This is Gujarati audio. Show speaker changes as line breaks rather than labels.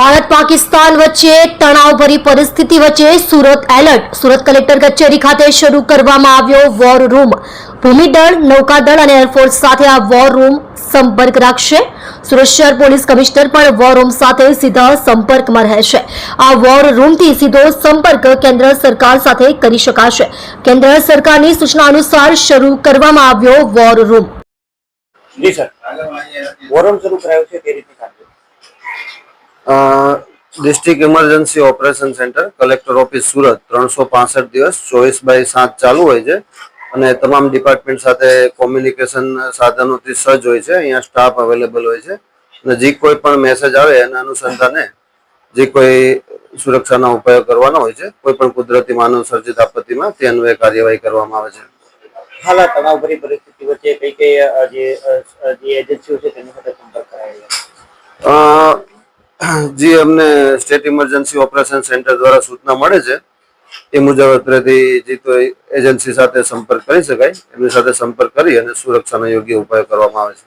ભારત પાકિસ્તાન વચ્ચે તણાવભરી પરિસ્થિતિ વચ્ચે સુરત એલર્ટ. સુરત કલેક્ટર કચેરી ખાતે શરૂ કરવામાં આવ્યો વોર રૂમ. ભૂમિદળ, નૌકાદળ અને એરફોર્સ સાથે આ વોર રૂમ સંપર્ક રાખશે. સુરત શહેર પોલીસ કમિશનર પણ વોર રૂમ સાથે સીધા સંપર્કમાં રહેશે. આ વોર રૂમથી સીધો સંપર્ક કેન્દ્ર સરકાર સાથે કરી શકાશે. કેન્દ્ર સરકારની સૂચના અનુસાર શરૂ કરવામાં આવ્યો વોર રૂમ.
જી સર, વોર રૂમ શરૂ કરાયો છે તે રીતે
district emergency operation centre collector office Surat 365 દિવસ 24/7 ચાલુ હોય છે અને તમામ ડિપાર્ટમેન્ટ સાથે કોમ્યુનિકેશન સાધનોથી સજ્જ હોય છે. અહીંયા સ્ટાફ અવેલેબલ હોય છે અને જે કોઈ પણ મેસેજ આવે એના અનુસંધાને જે કોઈ સુરક્ષાનો ઉપાય કરવાનો હોય છે, કોઈ પણ કુદરતી માનવ સર્જિત આપત્તિમાં તે અન્વયે કાર્યવાહી કરવામાં આવે છે.
હાલ આ તણાવભરી પરિસ્થિતિ વચ્ચે કઈ કઈ જે એજન્સીઓ છે તેની સાથે સંપર્ક કરાયો છે?
જે અમને સ્ટેટ ઇમરજન્સી ઓપરેશન સેન્ટર દ્વારા સૂચના મળે છે એ મુજબ અત્રેથી જે કોઈ એજન્સી સાથે સંપર્ક કરી શકાય એમની સાથે સંપર્ક કરી અને સુરક્ષાના યોગ્ય ઉપાયો કરવામાં આવે છે.